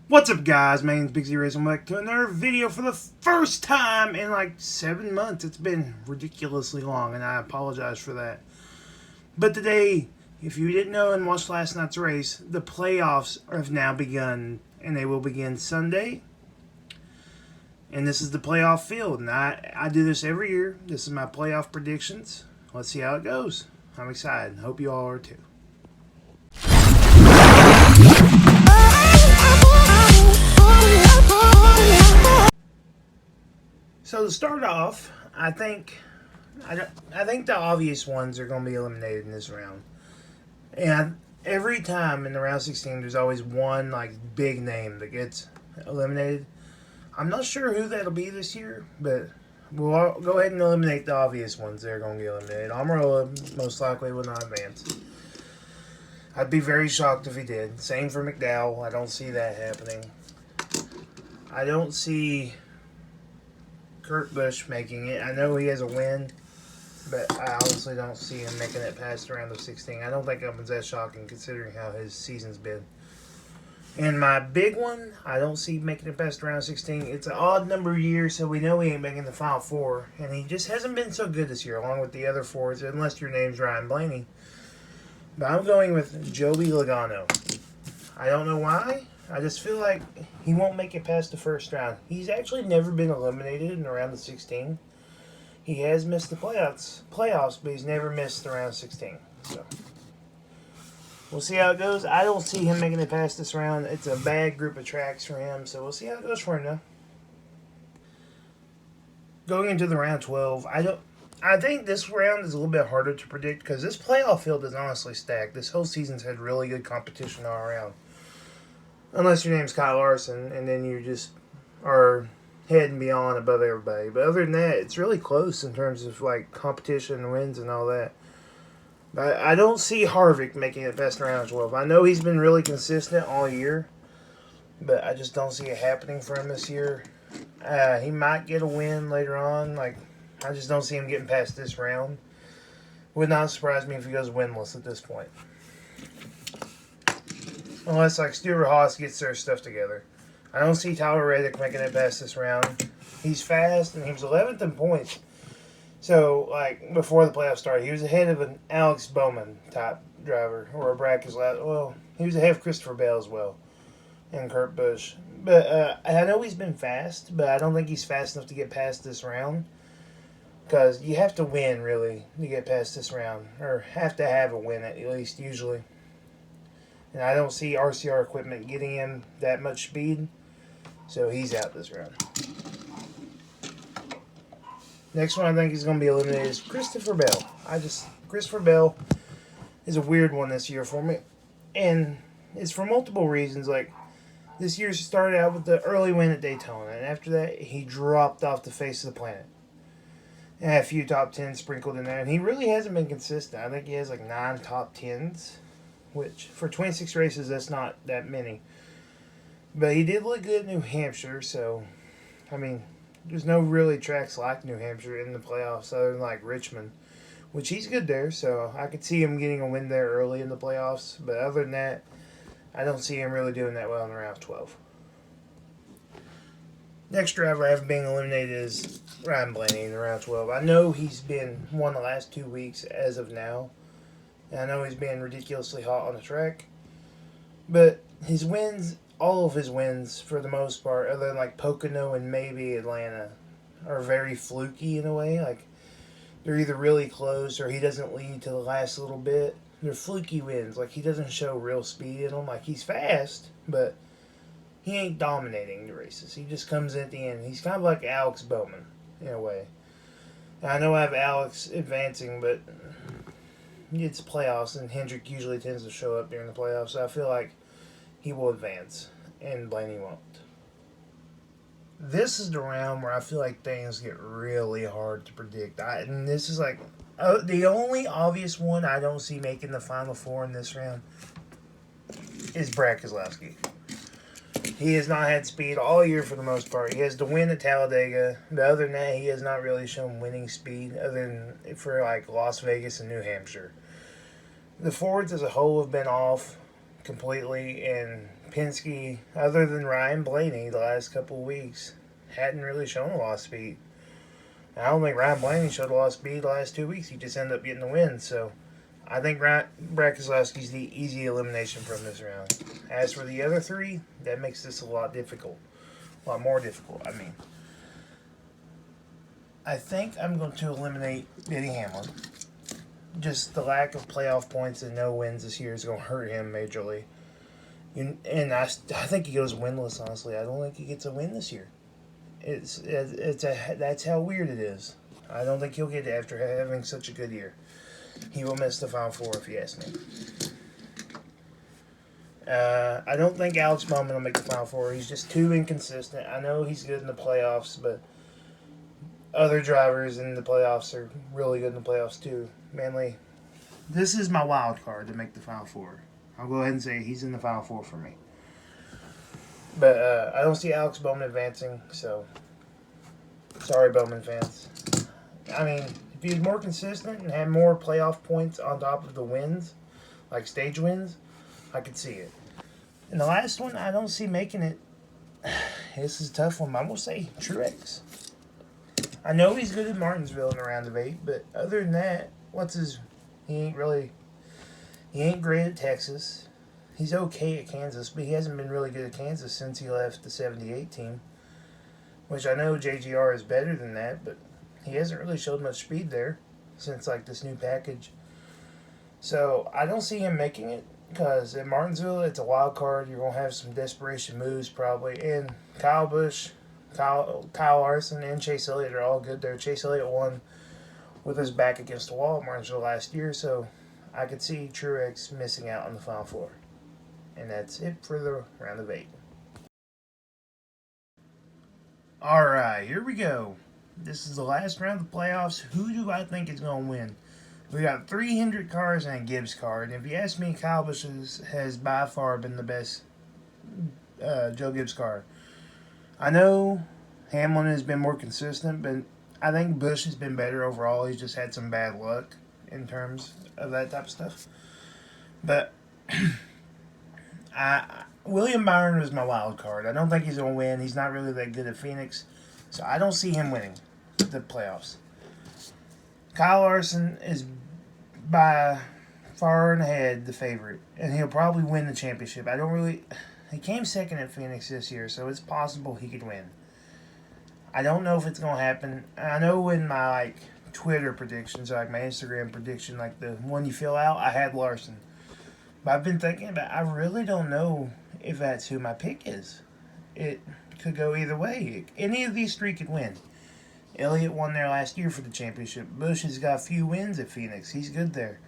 What's up, guys? My name's Big Z Racing. I'm back to another video for the first time in like 7 months. It's been ridiculously long, and I apologize for that. But today, if you didn't know and watched last night's race, the playoffs have now begun, and they will begin Sunday. And this is the playoff field, and I do this every year. This is my playoff predictions. Let's see how it goes. I'm excited. Hope you all are too. So to start off, I think the obvious ones are going to be eliminated in this round. And every time in the round 16, there's always one like big name that gets eliminated. I'm not sure who that'll be this year, but we'll all go ahead and eliminate the obvious ones that are going to get eliminated. Almirola most likely will not advance. I'd be very shocked if he did. Same for McDowell. I don't see that happening. I don't see Kurt Busch making it. I know he has a win, but I honestly don't see him making it past the round of 16. I don't think that one's that shocking considering how his season's been. And my big one, I don't see making it past the round of 16. It's an odd number year, so we know he ain't making the Final Four. And he just hasn't been so good this year, along with the other fours, unless your name's Ryan Blaney. But I'm going with Joey Logano. I don't know why. I just feel like he won't make it past the first round. He's actually never been eliminated in the round of 16. He has missed the playoffs, but he's never missed the round of 16. So we'll see how it goes. I don't see him making it past this round. It's a bad group of tracks for him, so we'll see how it goes for him now. Going into the round 12, I think this round is a little bit harder to predict because this playoff field is honestly stacked. This whole season's had really good competition all around. Unless your name's Kyle Larson, and then you just are head and beyond above everybody. But other than that, it's really close in terms of like competition and wins and all that. But I don't see Harvick making it past round 12. I know he's been really consistent all year, but I just don't see it happening for him this year. He might get a win later on. Like, I just don't see him getting past this round. Would not surprise me if he goes winless at this point. Unless, like, Stuart Haas gets their stuff together. I don't see Tyler Reddick making it past this round. He's fast, and he was 11th in points. So, like, before the playoffs started, he was ahead of an Alex Bowman type driver, or a Brad Keselowski. Well, he was ahead of Christopher Bell as well, and Kurt Busch. But I know he's been fast, but I don't think he's fast enough to get past this round. Because you have to win, really, to get past this round. Or have to have a win, at least, usually. And I don't see RCR equipment getting him that much speed. So he's out this round. Next one I think is going to be eliminated is Christopher Bell. Christopher Bell is a weird one this year for me. And it's for multiple reasons. Like, this year started out with the early win at Daytona. And after that, he dropped off the face of the planet. And had a few top 10s sprinkled in there. And he really hasn't been consistent. I think he has like 9 top 10s. Which, for 26 races, that's not that many. But he did look good at New Hampshire, so, I mean, there's no really tracks like New Hampshire in the playoffs other than, like, Richmond. Which he's good there, so I could see him getting a win there early in the playoffs. But other than that, I don't see him really doing that well in the round of 12. Next driver I have being eliminated is Ryan Blaney in the round 12. I know he's been won the last 2 weeks as of now. And I know he's been ridiculously hot on the track. But his wins, all of his wins, for the most part, other than like Pocono and maybe Atlanta, are very fluky in a way. Like, they're either really close or he doesn't lead to the last little bit. They're fluky wins. Like, he doesn't show real speed in them. Like, he's fast, but he ain't dominating the races. He just comes in at the end. He's kind of like Alex Bowman, in a way. And I know I have Alex advancing, but it's playoffs, and Hendrick usually tends to show up during the playoffs, so I feel like he will advance, and Blaney won't. This is the round where I feel like things get really hard to predict. And this is like the only obvious one I don't see making the Final Four in this round is Brad Keselowski. He has not had speed all year for the most part. He has the win at Talladega. But other than that, he has not really shown winning speed other than for like Las Vegas and New Hampshire. The Fords as a whole have been off completely, and Penske, other than Ryan Blaney, the last couple of weeks, hadn't really shown a lot of speed. I don't think Ryan Blaney showed a lot of speed the last 2 weeks. He just ended up getting the win. So I think Brad Keselowski's the easy elimination from this round. As for the other three, that makes this a lot difficult. A lot more difficult, I mean. I think I'm going to eliminate Denny Hamlin. Just the lack of playoff points and no wins this year is going to hurt him majorly. And I think he goes winless, honestly. I don't think he gets a win this year. That's how weird it is. I don't think he'll get it after having such a good year. He will miss the Final Four if you ask me. I don't think Alex Bowman will make the Final Four. He's just too inconsistent. I know he's good in the playoffs, but other drivers in the playoffs are really good in the playoffs too. Mainly, this is my wild card to make the Final Four. I'll go ahead and say he's in the Final Four for me. But I don't see Alex Bowman advancing, so sorry, Bowman fans. I mean, if he was more consistent and had more playoff points on top of the wins, like stage wins, I could see it. And the last one, I don't see making it. This is a tough one. I'm going to say Truex. I know he's good at Martinsville in a round of 8, but other than that, he ain't great at Texas. He's okay at Kansas, but he hasn't been really good at Kansas since he left the 78 team. Which I know JGR is better than that, but he hasn't really showed much speed there since like this new package. So I don't see him making it because at Martinsville it's a wild card. You're gonna have some desperation moves probably, and Kyle Busch, Kyle Larson, and Chase Elliott are all good there. Chase Elliott won with his back against the wall at Martinsville last year, so I could see Truex missing out on the Final Four. And that's it for the round of 8. Alright, here we go. This is the last round of the playoffs. Who do I think is going to win? We got 300 cars and a Gibbs car. And if you ask me, Kyle Busch has by far been the best Joe Gibbs car. I know Hamlin has been more consistent, but I think Busch has been better overall. He's just had some bad luck in terms of that type of stuff. But William Byron was my wild card. I don't think he's going to win. He's not really that good at Phoenix. So I don't see him winning the playoffs. Kyle Larson is by far and ahead the favorite. And he'll probably win the championship. He came second at Phoenix this year, so it's possible he could win. I don't know if it's going to happen. I know in my Twitter predictions, like my Instagram prediction, like the one you fill out, I had Larson. But I've been thinking about I really don't know if that's who my pick is. It could go either way. Any of these three could win. Elliott won there last year for the championship. Busch has got a few wins at Phoenix. He's good there.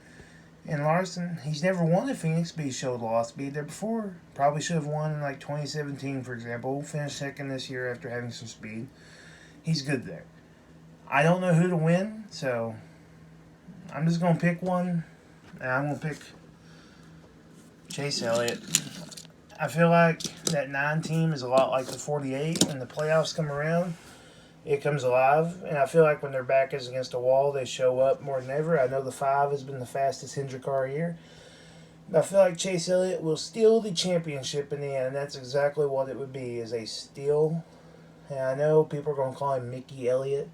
And Larson, he's never won at Phoenix, but he showed a lot of speed there before. Probably should have won in 2017, for example. Finished second this year after having some speed. He's good there. I don't know who to win, so I'm just going to pick one. And I'm going to pick Chase Elliott. I feel like that 9 team is a lot like the 48. When the playoffs come around, it comes alive. And I feel like when their back is against a wall, they show up more than ever. I know the 5 has been the fastest Hendrick car here. But I feel like Chase Elliott will steal the championship in the end. And that's exactly what it would be, is a steal. And I know people are going to call him Mickey Elliott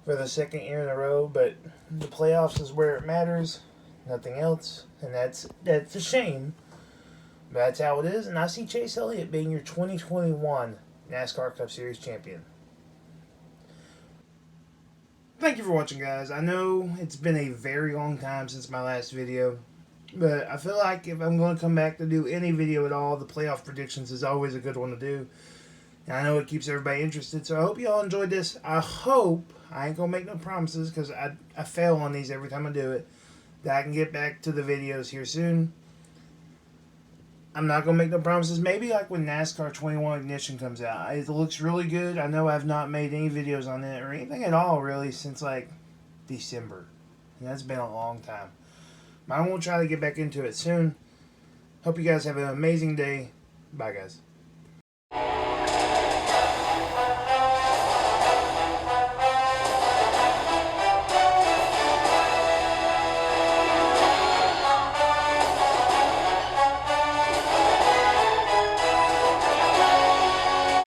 for the 2nd year in a row. But the playoffs is where it matters. Nothing else. And that's a shame. But that's how it is. And I see Chase Elliott being your 2021 NASCAR Cup Series champion. Thank you for watching, guys. I know it's been a very long time since my last video. But I feel like if I'm going to come back to do any video at all, the playoff predictions is always a good one to do. And I know it keeps everybody interested. So I hope you all enjoyed this. I hope, I ain't going to make no promises because I fail on these every time I do it, that I can get back to the videos here soon. I'm not going to make no promises. Maybe when NASCAR 21 Ignition comes out. It looks really good. I know I've not made any videos on it or anything at all really since December. And that's been a long time. But I won't try to get back into it soon. Hope you guys have an amazing day. Bye, guys.